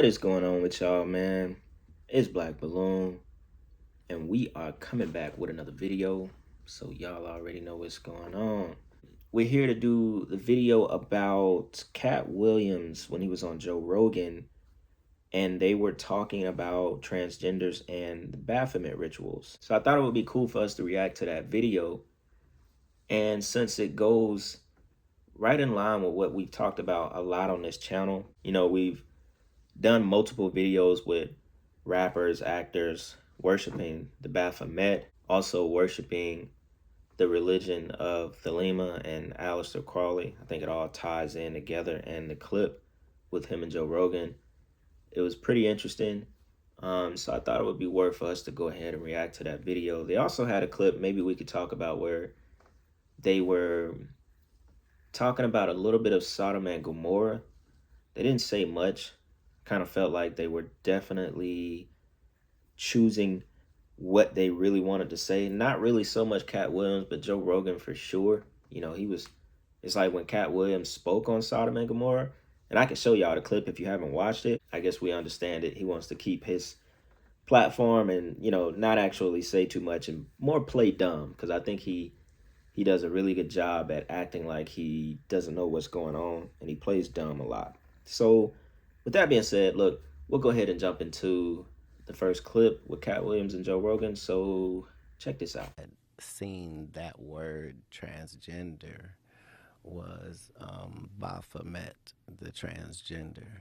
What is going on with y'all, man? It's Black Balloon, and we are coming back with another video. So y'all already know what's going on. We're here to do the video about Katt Williams when he was on Joe Rogan, and they were talking about transgenders and the Baphomet rituals. So I thought it would be cool for us to react to that video. And since it goes right in line with what we've talked about a lot on this channel, we've done multiple videos with rappers, actors worshiping the Baphomet, also worshiping the religion of Thelema and Aleister Crowley. I think it all ties in together, and the clip with him and Joe Rogan, it was pretty interesting. So I thought it would be worth for us to go ahead and react to that video. They also had a clip maybe we could talk about where they were talking about a little bit of Sodom and Gomorrah. They didn't say much. Kind of felt like they were definitely choosing what they really wanted to say. Not really so much Katt Williams, but Joe Rogan for sure. It's like when Katt Williams spoke on Sodom and Gomorrah, and I can show y'all the clip if you haven't watched it. I guess we understand it. He wants to keep his platform and, not actually say too much and more play dumb, because I think he does a really good job at acting like he doesn't know what's going on, and he plays dumb a lot. So with that being said, look, we'll go ahead and jump into the first clip with Katt Williams and Joe Rogan. So check this out. Seen that word transgender was Baphomet, the transgender.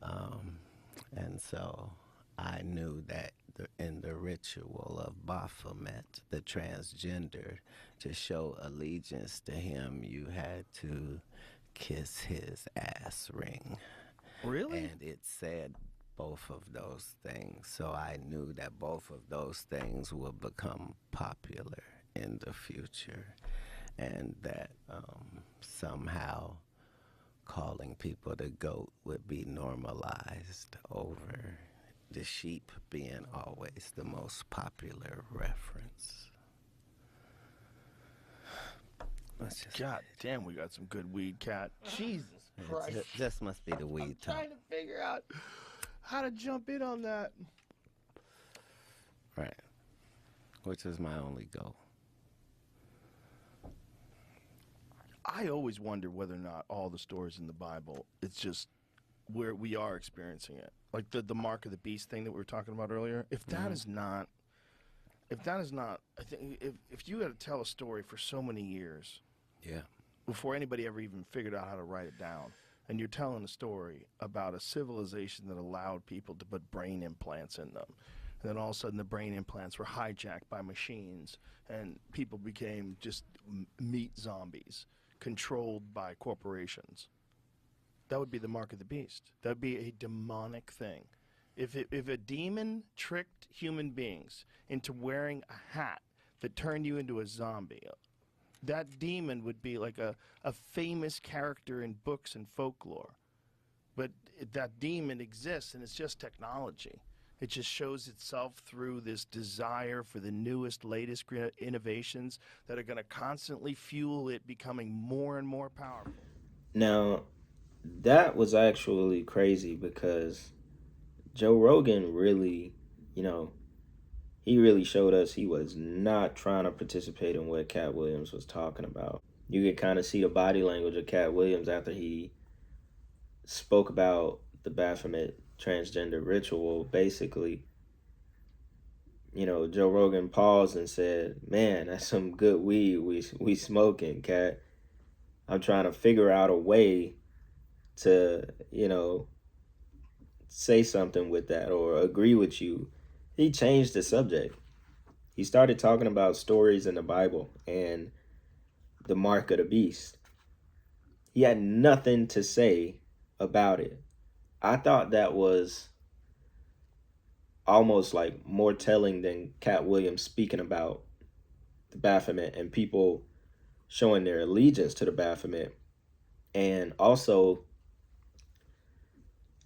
And so I knew that in the ritual of Baphomet, the transgender, to show allegiance to him, you had to kiss his ass ring. Really? And it said both of those things. So I knew that both of those things will become popular in the future, and that somehow calling people the goat would be normalized over the sheep being always the most popular reference. God damn, we got some good weed, Katt. Jesus Christ. This must be the weed talk. Trying to figure out how to jump in on that. Right. Which is my only goal. I always wonder whether or not all the stories in the Bible, it's just where we are experiencing it. Like the mark of the beast thing that we were talking about earlier. If that is not, I think if you had to tell a story for so many years, Yeah. before anybody ever even figured out how to write it down, and you're telling a story about a civilization that allowed people to put brain implants in them, and then all of a sudden the brain implants were hijacked by machines, and people became just meat zombies controlled by corporations. That would be the mark of the beast. That would be a demonic thing. If a demon tricked human beings into wearing a hat that turned you into a zombie, that demon would be like a famous character in books and folklore. But that demon exists, and it's just technology. It just shows itself through this desire for the newest, latest innovations that are going to constantly fuel it becoming more and more powerful. Now, that was actually crazy because Joe Rogan really, he really showed us he was not trying to participate in what Katt Williams was talking about. You could kind of see the body language of Katt Williams after he spoke about the Baphomet transgender ritual. Basically, Joe Rogan paused and said, "Man, that's some good weed we smoking, Katt. I'm trying to figure out a way to, say something with that or agree with you." He changed the subject. He started talking about stories in the Bible and the mark of the beast. He had nothing to say about it. I thought that was almost like more telling than Katt Williams speaking about the Baphomet and people showing their allegiance to the Baphomet, and also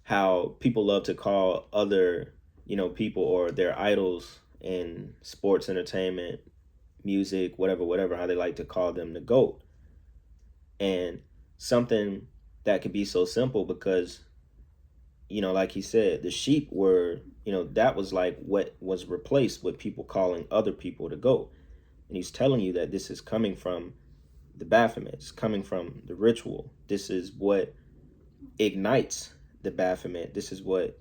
how people love to call other, people or their idols in sports, entertainment, music, whatever, how they like to call them, the GOAT. And something that could be so simple, because like he said, the sheep were, that was like what was replaced with people calling other people the goat. And he's telling you that this is coming from the Baphomet, it's coming from the ritual. This is what ignites the Baphomet. This is what,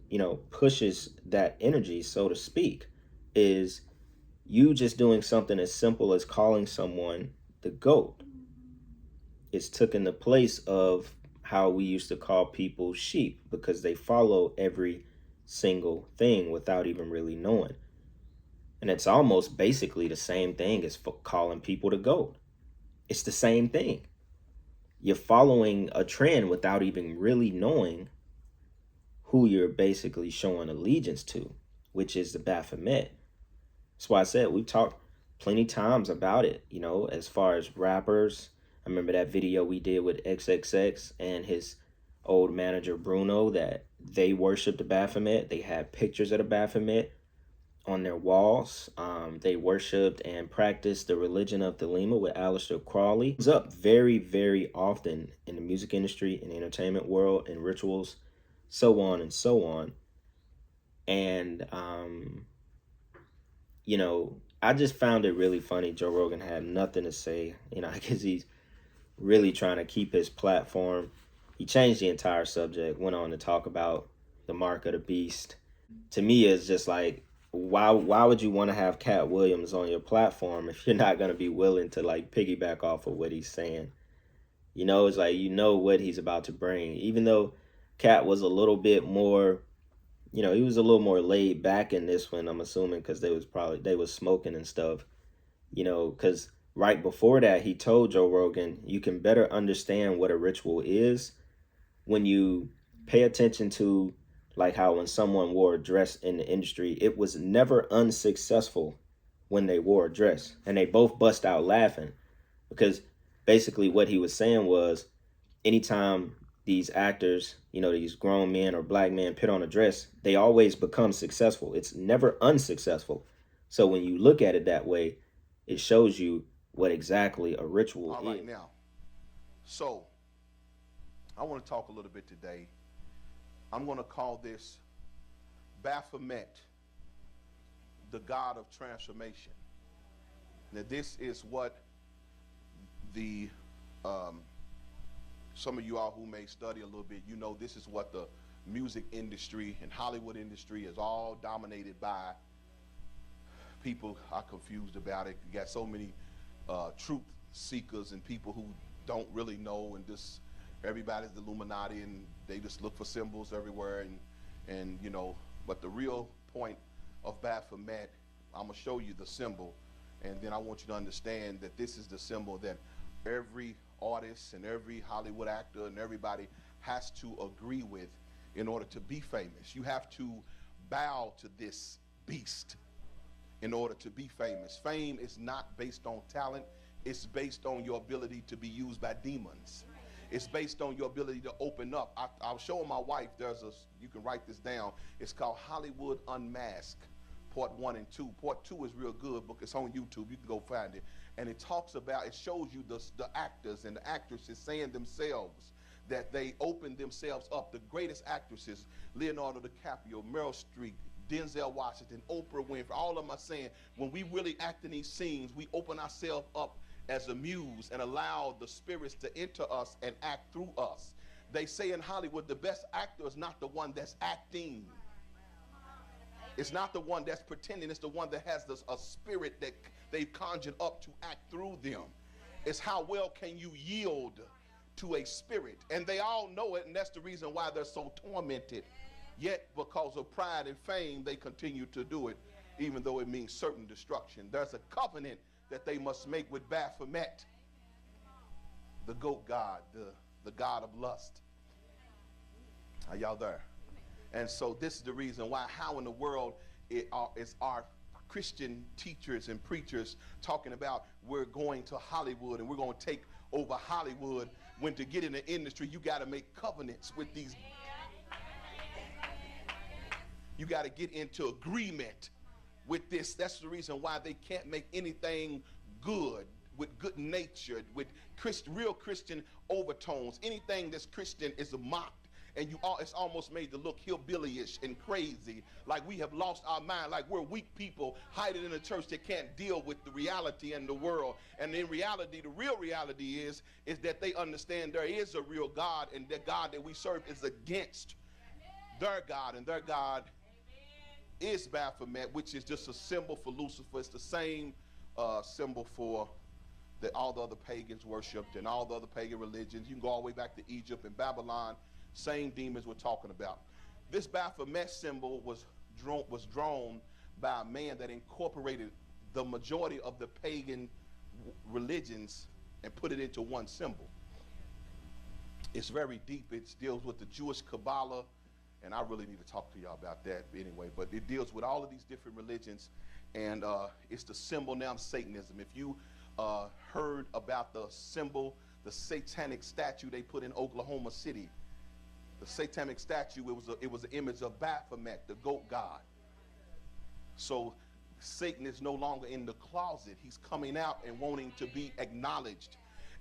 pushes that energy, so to speak, is you just doing something as simple as calling someone the goat. It's taken the place of how we used to call people sheep because they follow every single thing without even really knowing. And it's almost basically the same thing as calling people the goat. It's the same thing. You're following a trend without even really knowing who you're basically showing allegiance to, which is the Baphomet. That's why I said we've talked plenty times about it, as far as rappers. I remember that video we did with XXX and his old manager Bruno that they worshiped the Baphomet. They had pictures of the Baphomet on their walls. They worshipped and practiced the religion of Thelema with Aleister Crowley. It's up very, very often in the music industry, in the entertainment world, in rituals, so on and so on. And, I just found it really funny. Joe Rogan had nothing to say, I guess he's really trying to keep his platform. He changed the entire subject, went on to talk about the mark of the beast. To me, it's just like, why would you want to have Katt Williams on your platform if you're not going to be willing to like piggyback off of what he's saying? It's like, what he's about to bring. Even though Katt was a little bit more, he was a little more laid back in this one, I'm assuming, because they was smoking and stuff, because right before that, he told Joe Rogan, you can better understand what a ritual is when you pay attention to like how when someone wore a dress in the industry, it was never unsuccessful when they wore a dress. And they both bust out laughing because basically what he was saying was anytime these actors, these grown men or black men put on a dress, they always become successful. It's never unsuccessful. So when you look at it that way, it shows you what exactly a ritual is. All right, now, so I want to talk a little bit today. I'm going to call this Baphomet, the God of transformation. Now, this is what the some of you all who may study a little bit, this is what the music industry and Hollywood industry is all dominated by. People are confused about it. You got so many truth seekers and people who don't really know, and just everybody's the Illuminati and they just look for symbols everywhere, and but the real point of Baphomet, I'm gonna show you the symbol, and then I want you to understand that this is the symbol that every artist and every Hollywood actor and everybody has to agree with in order to be famous. You have to bow to this beast in order to be famous. Fame is not based on talent. It's based on your ability to be used by demons. It's based on your ability to open up. I was showing my wife, you can write this down. It's called Hollywood Unmasked, Part 1 and 2. Part 2 is real good, but it's on YouTube. You can go find it. And it shows you the actors and the actresses saying themselves that they opened themselves up. The greatest actresses, Leonardo DiCaprio, Meryl Streep, Denzel Washington, Oprah Winfrey, all of them are saying when we really act in these scenes, we open ourselves up as a muse and allow the spirits to enter us and act through us. They say in Hollywood, the best actor is not the one that's acting. It's not the one that's pretending. It's the one that has a spirit that they've conjured up to act through them. It's how well can you yield to a spirit. And they all know it, and that's the reason why they're so tormented. Yet, because of pride and fame, they continue to do it, even though it means certain destruction. There's a covenant that they must make with Baphomet, the goat god, the god of lust. Are y'all there? And so this is the reason why, how in the world is our Christian teachers and preachers talking about we're going to Hollywood and we're going to take over Hollywood, when to get in the industry, you got to make covenants with these. You got to get into agreement with this. That's the reason why they can't make anything good, with good nature, with real Christian overtones. Anything that's Christian is mocked and it's almost made to look hillbillyish and crazy, like we have lost our mind, like we're weak people hiding in a church that can't deal with the reality and the world. And in reality, the real reality is that they understand there is a real God, and the God that we serve is against their God, and their God is Baphomet, which is just a symbol for Lucifer. It's the same symbol for that all the other pagans worshipped and all the other pagan religions. You can go all the way back to Egypt and Babylon, same demons we're talking about. This Baphomet symbol was drawn by a man that incorporated the majority of the pagan religions and put it into one symbol. It's very deep. It deals with the Jewish Kabbalah, and I really need to talk to y'all about that anyway, but it deals with all of these different religions, and it's the symbol now of Satanism. If you heard about the symbol, the satanic statue they put in Oklahoma City, the satanic statue, it was an image of Baphomet, the goat god. So Satan is no longer in the closet. He's coming out and wanting to be acknowledged.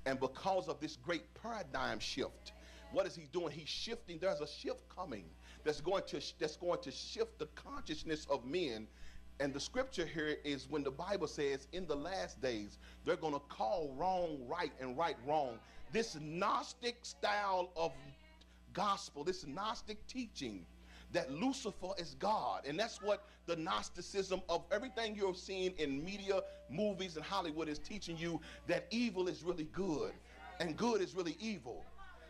And because of this great paradigm shift, what is he doing? He's shifting. There's a shift coming that's going to shift the consciousness of men. And the scripture here is when the Bible says in the last days, they're going to call wrong right and right wrong. This Gnostic style of gospel, this Gnostic teaching that Lucifer is God. And that's what the Gnosticism of everything you're seeing in media, movies, and Hollywood is teaching you, that evil is really good and good is really evil.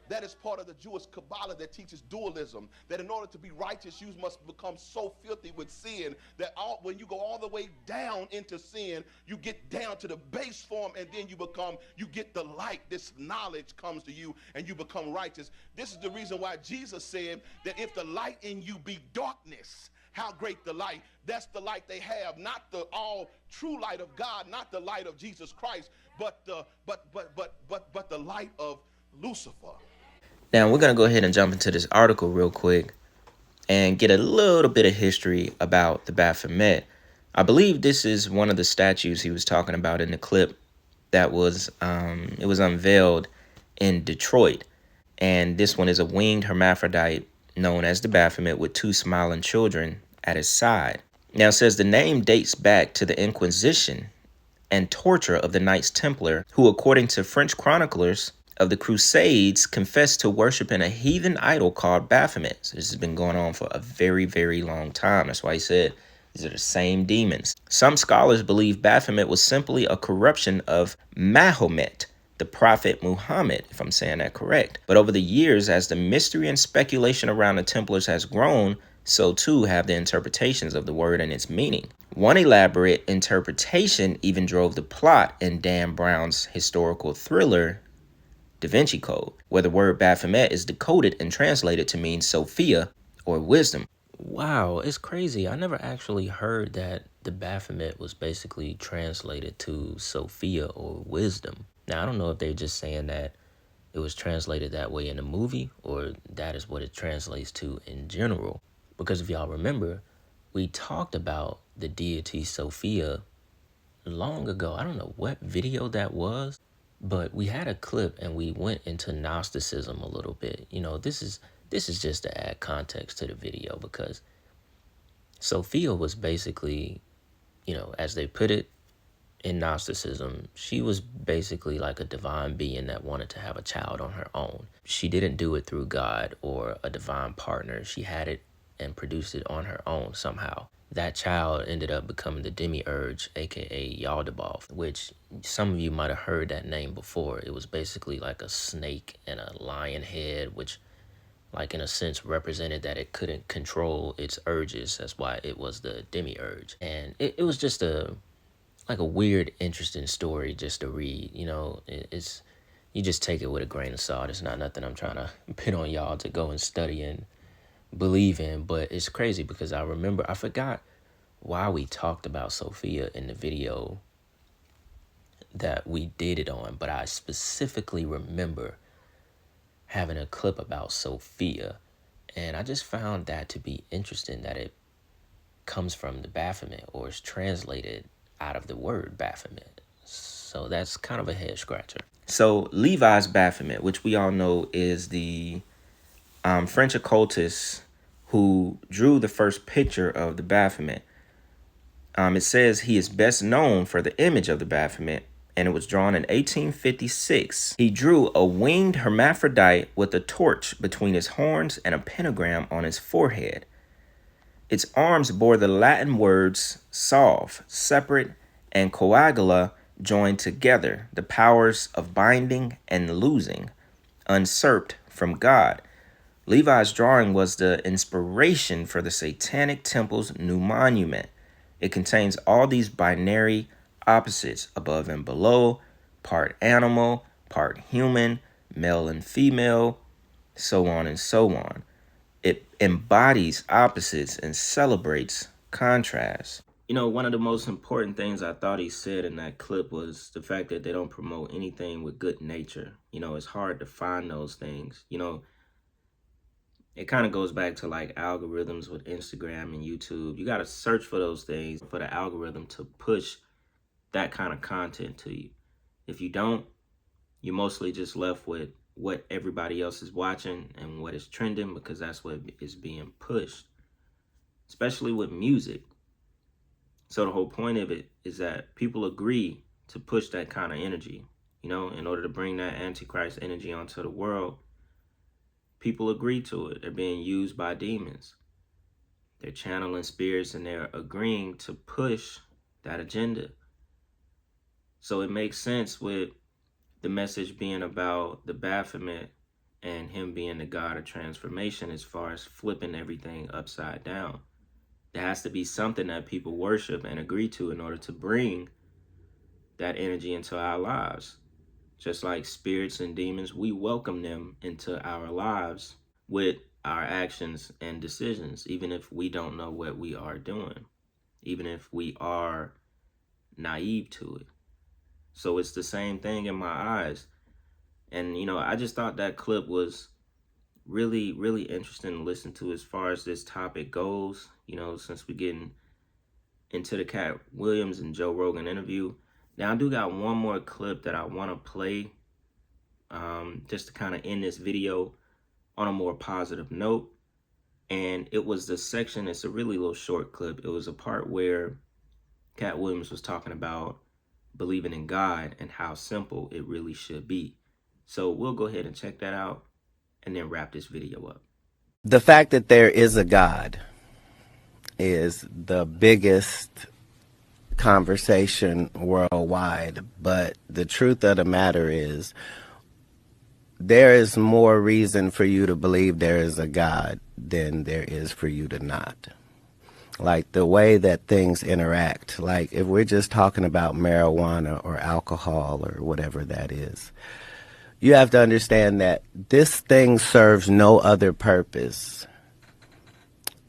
That is part of the Jewish Kabbalah that teaches dualism, that in order to be righteous, you must become so filthy with sin that when you go all the way down into sin, you get down to the base form, and then you get the light. This knowledge comes to you, and you become righteous. This is the reason why Jesus said that if the light in you be darkness, how great the light. That's the light they have, not the all true light of God, not the light of Jesus Christ, but the light of Lucifer. Now we're gonna go ahead and jump into this article real quick and get a little bit of history about the Baphomet. I believe this is one of the statues he was talking about in the clip that was it was unveiled in Detroit. And this one is a winged hermaphrodite known as the Baphomet with two smiling children at his side. Now it says the name dates back to the Inquisition and torture of the Knights Templar, who according to French chroniclers of the Crusades confessed to worshiping a heathen idol called Baphomet. So this has been going on for a very, very long time. That's why he said these are the same demons. Some scholars believe Baphomet was simply a corruption of Mahomet, the prophet Muhammad, if I'm saying that correct. But over the years, as the mystery and speculation around the Templars has grown, so too have the interpretations of the word and its meaning. One elaborate interpretation even drove the plot in Dan Brown's historical thriller, Da Vinci Code, where the word Baphomet is decoded and translated to mean Sophia or wisdom. Wow, it's crazy. I never actually heard that the Baphomet was basically translated to Sophia or wisdom. Now, I don't know if they're just saying that it was translated that way in the movie or that is what it translates to in general. Because if y'all remember, we talked about the deity Sophia long ago. I don't know what video that was, but we had a clip and we went into Gnosticism a little bit. You know, this is just to add context to the video, because Sophia was basically, you know, as they put it in Gnosticism, she was basically like a divine being that wanted to have a child on her own. She didn't do it through God or a divine partner. She had it and produced it on her own somehow. That child ended up becoming the demiurge, aka Yaldabaoth, which some of you might have heard that name before. It was basically like a snake and a lion head, which like in a sense represented that it couldn't control its urges. That's why it was the demiurge. And it was just a weird, interesting story just to read. You know, it's you just take it with a grain of salt. It's not nothing I'm trying to put on y'all to go and study and believe in, but it's crazy because I forgot why we talked about Sophia in the video that we did it on, but I specifically remember having a clip about Sophia, and I just found that to be interesting that it comes from the Baphomet, or is translated out of the word Baphomet. So that's kind of a head scratcher. So Levi's Baphomet, which we all know is the French occultist who drew the first picture of the Baphomet. It says he is best known for the image of the Baphomet, and it was drawn in 1856. He drew a winged hermaphrodite with a torch between his horns and a pentagram on his forehead. Its arms bore the Latin words solve, separate, and coagula, joined together, the powers of binding and loosing, usurped from God. Levi's drawing was the inspiration for the Satanic Temple's new monument. It contains all these binary opposites, above and below, part animal, part human, male and female, so on and so on. It embodies opposites and celebrates contrast. You know, one of the most important things I thought he said in that clip was the fact that they don't promote anything with good nature. You know, it's hard to find those things. You know, it kind of goes back to like algorithms with Instagram and YouTube. You got to search for those things for the algorithm to push that kind of content to you. If you don't, you're mostly just left with what everybody else is watching and what is trending, because that's what is being pushed, especially with music. So the whole point of it is that people agree to push that kind of energy, you know, in order to bring that Antichrist energy onto the world. People agree to it. They're being used by demons. They're channeling spirits and they're agreeing to push that agenda. So it makes sense with the message being about the Baphomet and him being the god of transformation, as far as flipping everything upside down. There has to be something that people worship and agree to in order to bring that energy into our lives. Just like spirits and demons, we welcome them into our lives with our actions and decisions, even if we don't know what we are doing, even if we are naive to it. So it's the same thing in my eyes. And, you know, I just thought that clip was really, really interesting to listen to as far as this topic goes. You know, since we're getting into the Katt Williams and Joe Rogan interview. Now, I do got one more clip that I want to play just to kind of end this video on a more positive note. And it was the section, it's a really little short clip. It was a part where Katt Williams was talking about believing in God and how simple it really should be. So we'll go ahead and check that out and then wrap this video up. The fact that there is a God is the biggest conversation worldwide, but the truth of the matter is there is more reason for you to believe there is a God than there is for you to not. Like the way that things interact, like if we're just talking about marijuana or alcohol or whatever that is, you have to understand that this thing serves no other purpose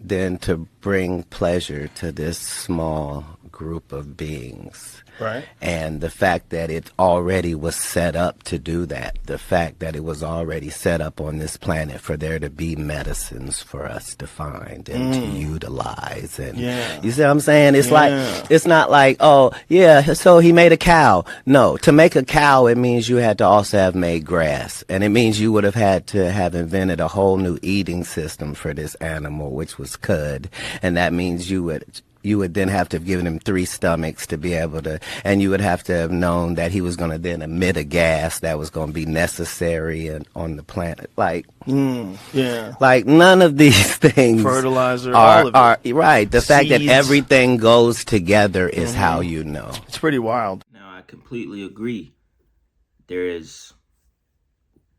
than to bring pleasure to this small group of beings. Right. And the fact that it already was set up to do that, the fact that it was already set up on this planet for there to be medicines for us to find and to utilize. And you see what I'm saying? It's like, it's not like, oh, yeah, so he made a cow. No, to make a cow, it means you had to also have made grass. And it means you would have had to have invented a whole new eating system for this animal, which was cud. And that means you would then have to have given him 3 stomachs to be able to, and you would have to have known that he was going to then emit a gas that was going to be necessary on the planet. Like, like none of these things, fertilizer, all of it. Right. The fact that Seeds. Everything goes together is how you know. It's pretty wild. Now, I completely agree. There is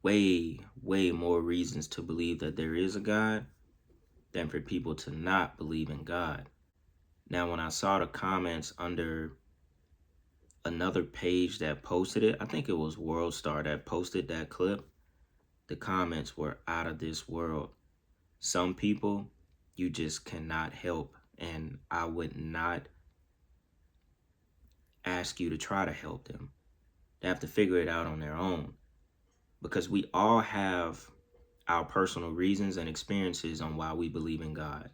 way, way more reasons to believe that there is a God than for people to not believe in God. Now, when I saw the comments under another page that posted it, I think it was WorldStar that posted that clip, the comments were out of this world. Some people you just cannot help, and I would not ask you to try to help them. They have to figure it out on their own, because we all have our personal reasons and experiences on why we believe in God.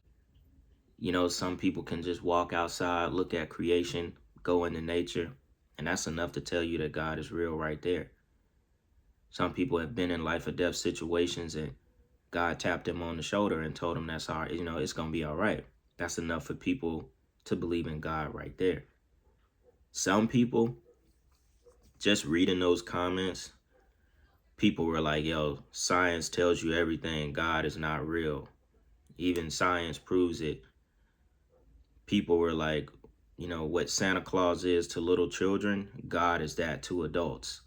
You know, some people can just walk outside, look at creation, go into nature, and that's enough to tell you that God is real right there. Some people have been in life or death situations and God tapped him on the shoulder and told him that's all right, it's gonna be all right. That's enough for people to believe in God right there. Some people, just reading those comments, people were like, yo, science tells you everything. God is not real. Even science proves it. People were like, what Santa Claus is to little children, God is that to adults.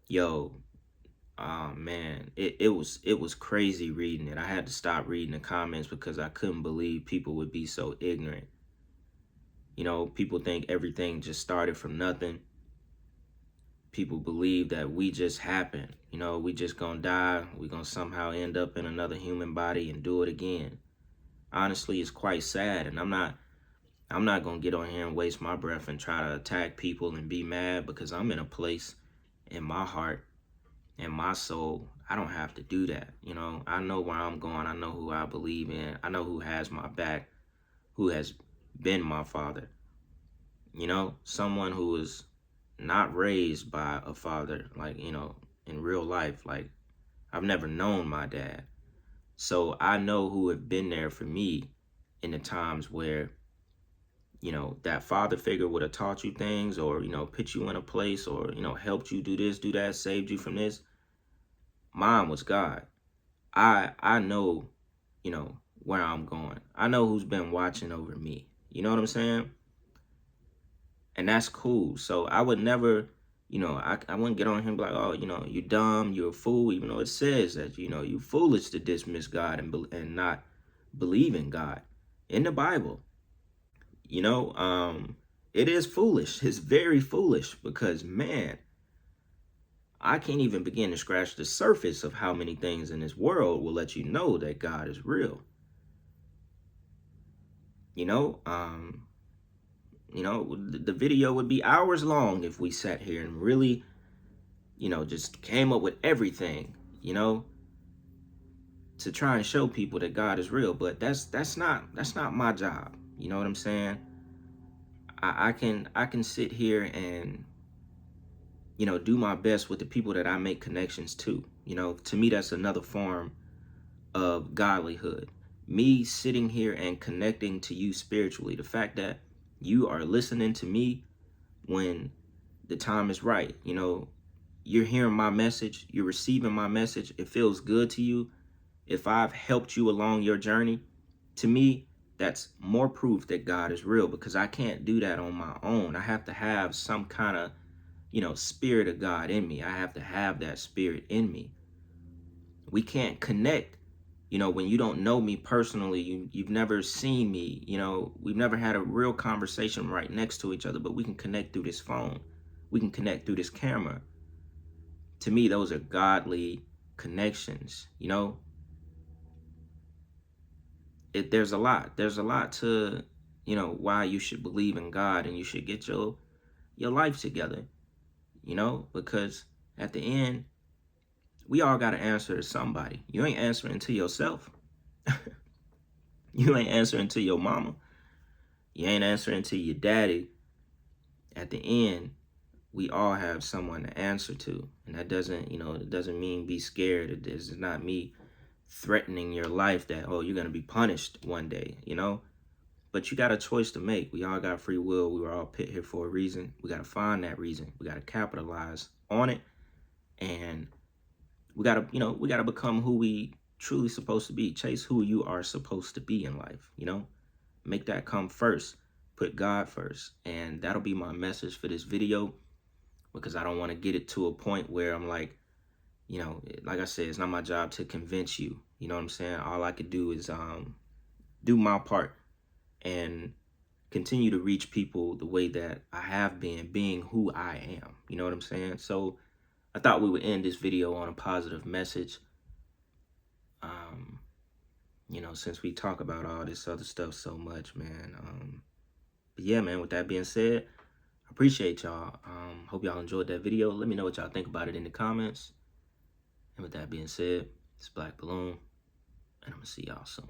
Yo, oh man, it was crazy reading it. I had to stop reading the comments because I couldn't believe people would be so ignorant. People think everything just started from nothing. People believe that we just happen. We just gonna die. We gonna somehow end up in another human body and do it again. Honestly, it's quite sad, and I'm not gonna get on here and waste my breath and try to attack people and be mad, because I'm in a place in my heart and my soul. I don't have to do that. I know where I'm going. I know who I believe in. I know who has my back, who has been my father. Someone who was not raised by a father, like, in real life. Like, I've never known my dad. So I know who have been there for me in the times where, that father figure would have taught you things, or, put you in a place, or, helped you do this, do that, saved you from this. Mine was God. I know, where I'm going. I know who's been watching over me. You know what I'm saying? And that's cool. So I would never, I wouldn't get on him and be like, oh, you're dumb, you're a fool, even though it says that, you're foolish to dismiss God and not believe in God in the Bible. It is foolish. It's very foolish, because, man, I can't even begin to scratch the surface of how many things in this world will let you know that God is real. The video would be hours long if we sat here and really, just came up with everything, to try and show people that God is real. But that's not my job. You know what I'm saying? I can sit here and, do my best with the people that I make connections to. To me, that's another form of godlyhood. Me sitting here and connecting to you spiritually. The fact that you are listening to me when the time is right. You're hearing my message. You're receiving my message. It feels good to you. If I've helped you along your journey, to me, that's more proof that God is real, because I can't do that on my own. I have to have some kind of, spirit of God in me. I have to have that spirit in me. We can't connect, when you don't know me personally. You've never seen me, we've never had a real conversation right next to each other, but we can connect through this phone. We can connect through this camera. To me, those are godly connections. There's a lot to, why you should believe in God, and you should get your life together, because at the end, we all got to answer to somebody. You ain't answering to yourself. You ain't answering to your mama. You ain't answering to your daddy. At the end, we all have someone to answer to. And that doesn't, it doesn't mean be scared. It's not me threatening your life that, oh, you're going to be punished one day, But you got a choice to make. We all got free will. We were all put here for a reason. We got to find that reason. We got to capitalize on it. And we got to become who we truly supposed to be. Chase who you are supposed to be in life, Make that come first. Put God first. And that'll be my message for this video, because I don't want to get it to a point where I'm like, like I said, it's not my job to convince you. You know what I'm saying? All I could do is do my part and continue to reach people the way that I have been, being who I am. You know what I'm saying? So I thought we would end this video on a positive message. Since we talk about all this other stuff so much, man. But yeah, man, with that being said, I appreciate y'all. Hope y'all enjoyed that video. Let me know what y'all think about it in the comments. And with that being said, it's Black Balloon, and I'm going to see y'all soon.